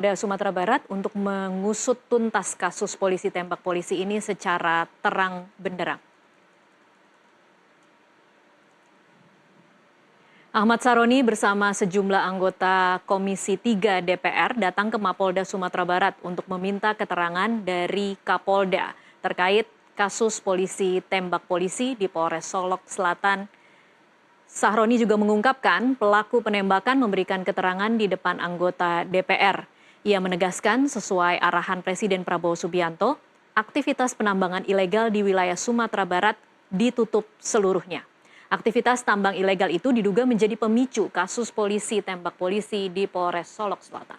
Polda Sumatera Barat untuk mengusut tuntas kasus polisi tembak polisi ini secara terang benderang. Ahmad Saroni bersama sejumlah anggota Komisi 3 DPR datang ke Mapolda Sumatera Barat untuk meminta keterangan dari Kapolda terkait kasus polisi tembak polisi di Polres Solok Selatan. Saroni juga mengungkapkan pelaku penembakan memberikan keterangan di depan anggota DPR. Ia menegaskan sesuai arahan Presiden Prabowo Subianto, aktivitas penambangan ilegal di wilayah Sumatera Barat ditutup seluruhnya. Aktivitas tambang ilegal itu diduga menjadi pemicu kasus polisi tembak polisi di Polres Solok Selatan.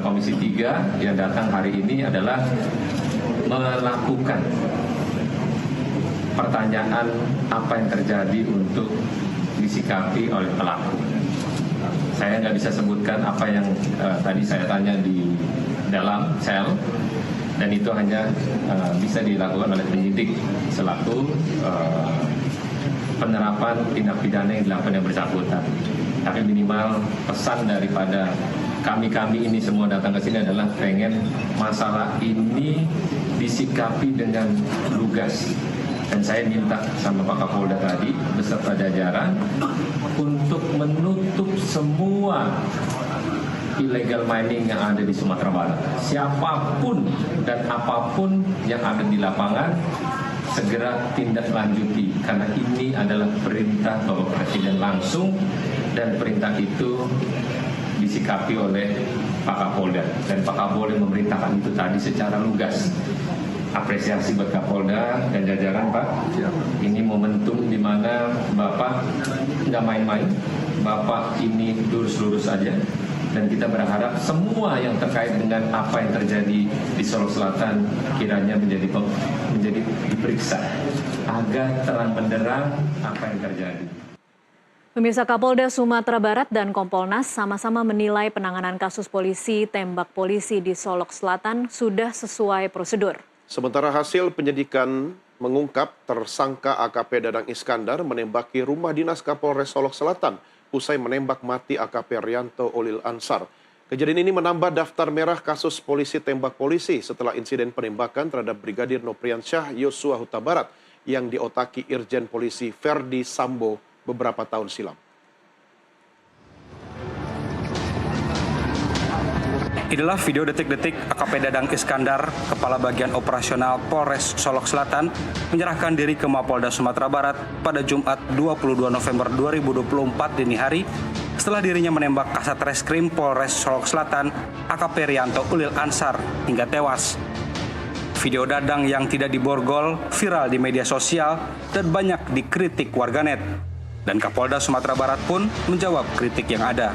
Komisi 3 yang datang hari ini adalah melakukan pertanyaan apa yang terjadi untuk disikapi oleh pelaku. Saya nggak bisa sebutkan apa yang tadi saya tanya di dalam sel, dan itu hanya bisa dilakukan oleh penyidik selaku penerapan tindak pidana yang dilakukan yang bersangkutan. Tapi minimal pesan daripada kami ini semua datang ke sini adalah pengen masalah ini disikapi dengan lugas. Dan saya minta sama Pak Kapolda tadi beserta jajaran untuk menutup semua illegal mining yang ada di Sumatera Barat. Siapapun dan apapun yang ada di lapangan segera tindak lanjuti, karena ini adalah perintah Bapak Presiden langsung, dan perintah itu disikapi oleh Pak Kapolda, dan Pak Kapolda memerintahkan itu tadi secara lugas. Apresiasi buat Kapolda dan jajaran, Pak. Ini momentum di mana Bapak nggak main-main, Bapak ini lurus-lurus saja, dan kita berharap semua yang terkait dengan apa yang terjadi di Solok Selatan kiranya menjadi diperiksa agar terang benderang apa yang terjadi. Pemirsa, Kapolda Sumatera Barat dan Kompolnas sama-sama menilai penanganan kasus polisi tembak polisi di Solok Selatan sudah sesuai prosedur. Sementara hasil penyidikan mengungkap tersangka AKP Dadang Iskandar menembaki rumah dinas Kapolres Solok Selatan usai menembak mati AKP Rianto Olil Ansar. Kejadian ini menambah daftar merah kasus polisi tembak polisi setelah insiden penembakan terhadap Brigadir Nopriansyah Yosua Huta Barat yang diotaki Irjen Polisi Ferdi Sambo beberapa tahun silam. Inilah video detik-detik AKP Dadang Iskandar, Kepala Bagian Operasional Polres Solok Selatan, menyerahkan diri ke Mapolda Sumatera Barat pada Jumat 22 November 2024 dini hari setelah dirinya menembak Kasat Reskrim Polres Solok Selatan, AKP Rianto Olil Ansar, hingga tewas. Video Dadang yang tidak diborgol viral di media sosial dan banyak dikritik warganet. Dan Kapolda Sumatera Barat pun menjawab kritik yang ada.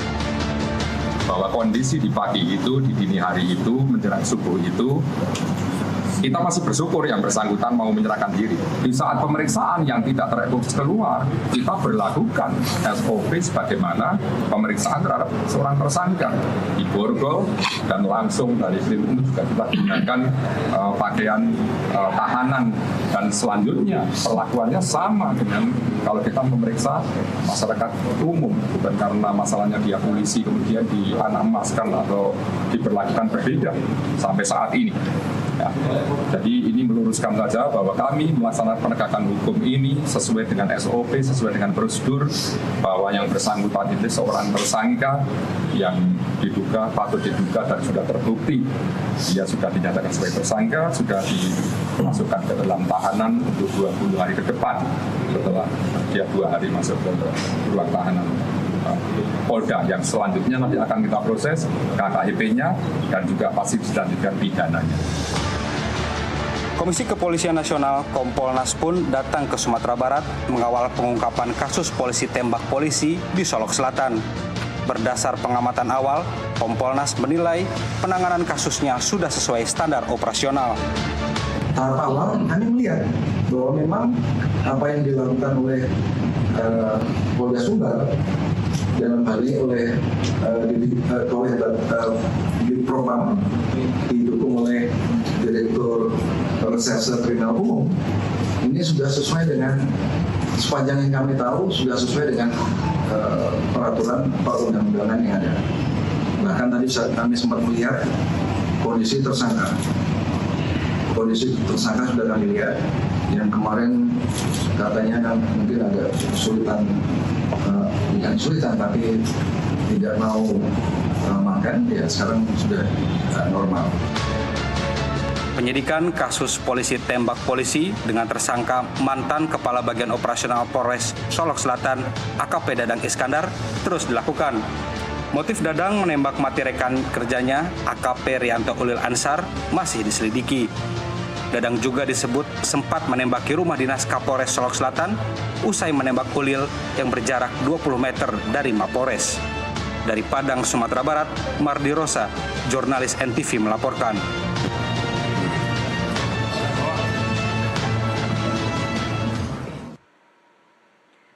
Bahwa kondisi di pagi itu, di dini hari itu, menjelang subuh itu, kita masih bersyukur yang bersangkutan mau menyerahkan diri. Di saat pemeriksaan yang tidak terekspos keluar, kita berlakukan SOP sebagaimana pemeriksaan terhadap seorang tersangka. Di borgol dan langsung dari Krim juga kita gunakan pakaian tahanan, dan selanjutnya perlakuannya sama dengan kalau kita memeriksa masyarakat umum, bukan karena masalahnya dia polisi kemudian dianamaskan atau diberlakukan berbeda sampai saat ini. Ya. Jadi ini meluruskan saja bahwa kami melaksanakan penegakan hukum ini sesuai dengan SOP, sesuai dengan prosedur, bahwa yang bersangkutan itu seorang tersangka yang patut diduga dan sudah terbukti dia sudah dinyatakan sebagai tersangka, sudah dimasukkan ke dalam tahanan untuk 20 hari ke depan setelah dia 2 hari masuk ke ruang tahanan Polda, yang selanjutnya nanti akan kita proses KKIP-nya dan juga pasif dilanjutkan pidananya. Komisi Kepolisian Nasional Kompolnas pun datang ke Sumatera Barat mengawal pengungkapan kasus polisi tembak polisi di Solok Selatan. Berdasar pengamatan awal, Kompolnas menilai penanganan kasusnya sudah sesuai standar operasional. Tahap awal kami melihat bahwa memang apa yang dilakukan oleh Polda Sumbar dalam hal ini oleh Propam didukung oleh Direktur Reserse Kriminal Umum ini sudah sesuai dengan, sepanjang yang kami tahu, sudah sesuai dengan peraturan perundang-undangan yang ada. Bahkan tadi kami sempat melihat kondisi tersangka. Kondisi tersangka sudah kami lihat, yang kemarin katanya kan mungkin agak kesulitan, bukan kesulitan tapi tidak mau makan, ya sekarang sudah normal. Penyidikan kasus polisi tembak polisi dengan tersangka mantan Kepala Bagian Operasional Polres Solok Selatan AKP Dadang Iskandar terus dilakukan. Motif Dadang menembak mati rekan kerjanya AKP Rianto Ulil Ansar masih diselidiki. Dadang juga disebut sempat menembaki rumah dinas Kapolres Solok Selatan usai menembak Ulil yang berjarak 20 meter dari Mapolres. Dari Padang, Sumatera Barat, Mardi Rosa, jurnalis NTV melaporkan.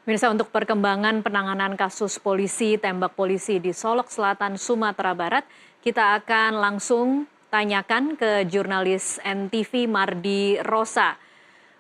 Pemirsa, untuk perkembangan penanganan kasus polisi tembak polisi di Solok Selatan, Sumatera Barat, kita akan langsung tanyakan ke jurnalis NTV Mardi Rosa.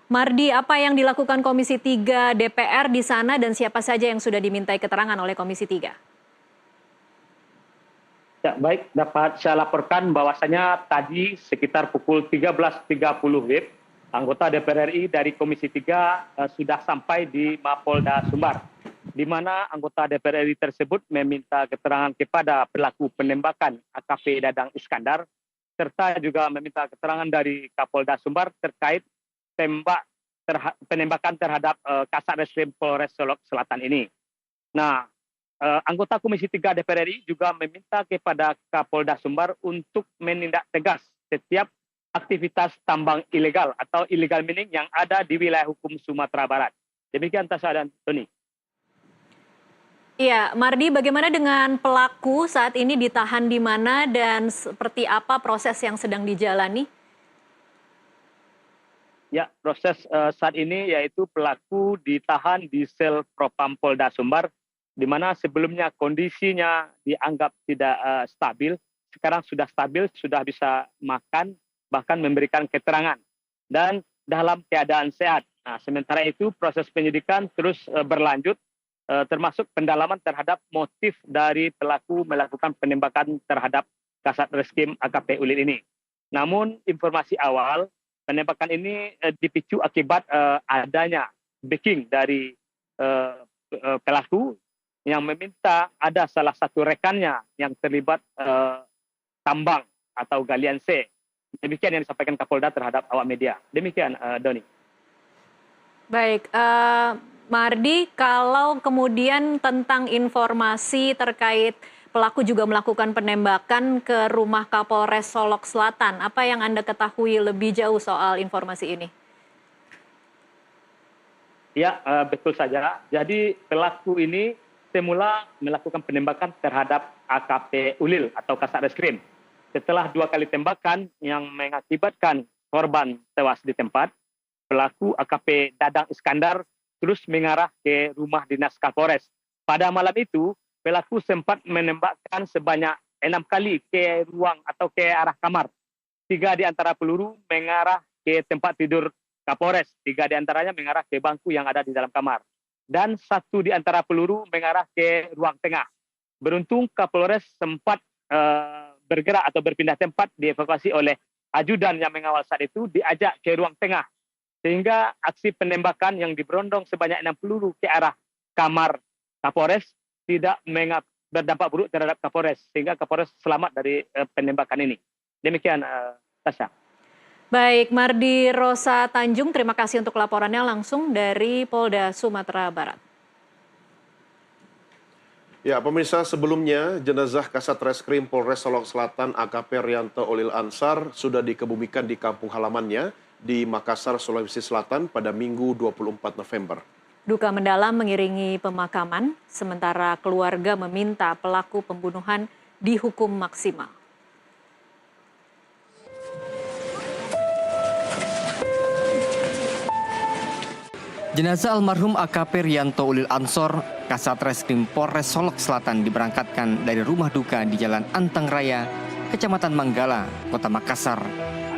Mardi, apa yang dilakukan Komisi 3 DPR di sana dan siapa saja yang sudah dimintai keterangan oleh Komisi 3? Ya, baik, dapat saya laporkan bahwasanya tadi sekitar pukul 13.30 WIB, anggota DPR RI dari Komisi 3 sudah sampai di Mapolda Sumbar, di mana anggota DPR RI tersebut meminta keterangan kepada pelaku penembakan AKP Dadang Iskandar, serta juga meminta keterangan dari Kapolda Sumbar terkait penembakan terhadap Kasat Reskrim Polres Solok Selatan ini. Nah, anggota Komisi 3 DPR RI juga meminta kepada Kapolda Sumbar untuk menindak tegas setiap aktivitas tambang ilegal atau illegal mining yang ada di wilayah hukum Sumatera Barat. Demikian Tasya dan Tony. Iya, Mardi, bagaimana dengan pelaku saat ini ditahan di mana dan seperti apa proses yang sedang dijalani? Ya, proses saat ini yaitu pelaku ditahan di sel Propam Polda Sumbar, di mana sebelumnya kondisinya dianggap tidak stabil, sekarang sudah stabil, sudah bisa makan, bahkan memberikan keterangan dan dalam keadaan sehat. Nah, sementara itu proses penyidikan terus berlanjut, termasuk pendalaman terhadap motif dari pelaku melakukan penembakan terhadap Kasat Reskrim AKP Ulil ini. Namun informasi awal penembakan ini dipicu akibat adanya backing dari pelaku yang meminta ada salah satu rekannya yang terlibat tambang atau galian C. Demikian yang disampaikan Kapolda terhadap awak media. Demikian, Doni. Baik, Mardi, kalau kemudian tentang informasi terkait pelaku juga melakukan penembakan ke rumah Kapolres Solok Selatan, apa yang Anda ketahui lebih jauh soal informasi ini? Ya, betul saja. Jadi pelaku ini semula melakukan penembakan terhadap AKP Ulil atau Kasat Reskrim. Setelah 2 kali tembakan yang mengakibatkan korban tewas di tempat, pelaku AKP Dadang Iskandar terus mengarah ke rumah dinas Kapolres. Pada malam itu, pelaku sempat menembakkan sebanyak 6 kali ke ruang atau ke arah kamar. 3 di antara peluru mengarah ke tempat tidur Kapolres, 3 di antaranya mengarah ke bangku yang ada di dalam kamar. Dan 1 di antara peluru mengarah ke ruang tengah. Beruntung Kapolres sempat bergerak atau berpindah tempat, dievakuasi oleh ajudan yang mengawal saat itu, diajak ke ruang tengah. Sehingga aksi penembakan yang diberondong sebanyak 6 peluru ke arah kamar Kapolres tidak berdampak buruk terhadap Kapolres, sehingga Kapolres selamat dari penembakan ini. Demikian, Tasya. Baik, Mardi Rosa Tanjung, terima kasih untuk laporannya langsung dari Polda Sumatera Barat. Ya, pemirsa, sebelumnya jenazah Kasat Reskrim Polres Solok Selatan AKP Rianto Ulil Ansar sudah dikebumikan di kampung halamannya di Makassar, Sulawesi Selatan pada Minggu 24 November. Duka mendalam mengiringi pemakaman, sementara keluarga meminta pelaku pembunuhan dihukum maksimal. Jenazah almarhum AKP Rianto Ulil Ansor, Kasat Reskrim Polres Solok Selatan diberangkatkan dari rumah duka di Jalan Antang Raya, Kecamatan Manggala, Kota Makassar,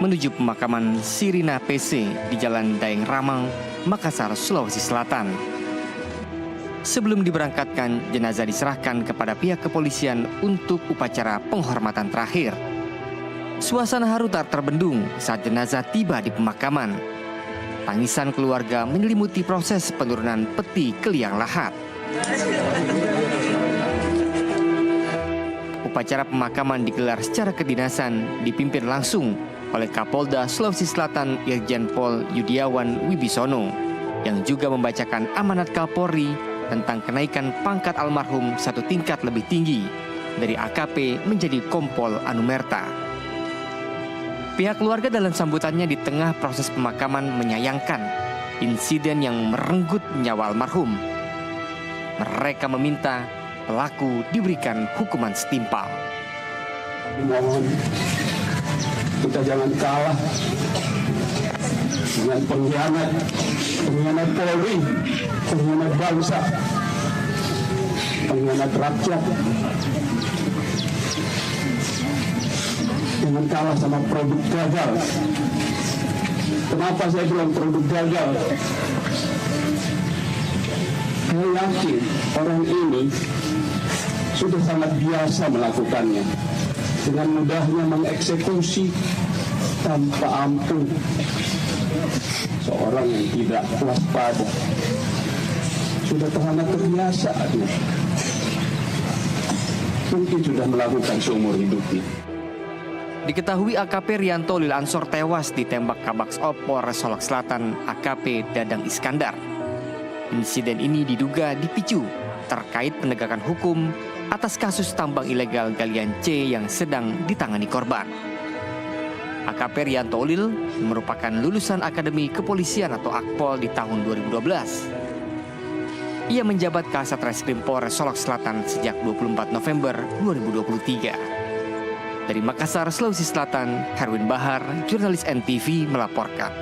menuju pemakaman Sirina PC di Jalan Daeng Ramang, Makassar, Sulawesi Selatan. Sebelum diberangkatkan, jenazah diserahkan kepada pihak kepolisian untuk upacara penghormatan terakhir. Suasana haru tak terbendung saat jenazah tiba di pemakaman. Tangisan keluarga menyelimuti proses penurunan peti ke liang lahat. Upacara pemakaman digelar secara kedinasan, dipimpin langsung oleh Kapolda Sulawesi Selatan Irjen Pol Yudiawan Wibisono, yang juga membacakan amanat Kapolri tentang kenaikan pangkat almarhum 1 tingkat lebih tinggi dari AKP menjadi Kompol Anumerta. Pihak keluarga dalam sambutannya di tengah proses pemakaman menyayangkan insiden yang merenggut nyawa almarhum. Mereka meminta pelaku diberikan hukuman setimpal. Mohon kita jangan kalah dengan pengkhianat Polri, pengkhianat bangsa, pengkhianat rakyat. Jangan kalah sama produk gagal. Kenapa saya bilang produk gagal? Saya yakin orang ini sudah sangat biasa melakukannya. Dengan mudahnya mengeksekusi tanpa ampun seorang yang tidak waspada. Sudah sangat terbiasa. Mungkin sudah melakukan seumur hidupnya. Diketahui AKP Rianto Olil Ansor tewas ditembak Kabaks Op Polres Solok Selatan AKP Dadang Iskandar. Insiden ini diduga dipicu terkait penegakan hukum atas kasus tambang ilegal galian C yang sedang ditangani korban. AKP Rianto Olil merupakan lulusan Akademi Kepolisian atau Akpol di tahun 2012. Ia menjabat Kasat Reskrim Polres Solok Selatan sejak 24 November 2023. Dari Makassar, Sulawesi Selatan, Herwin Bahar, jurnalis NTV melaporkan.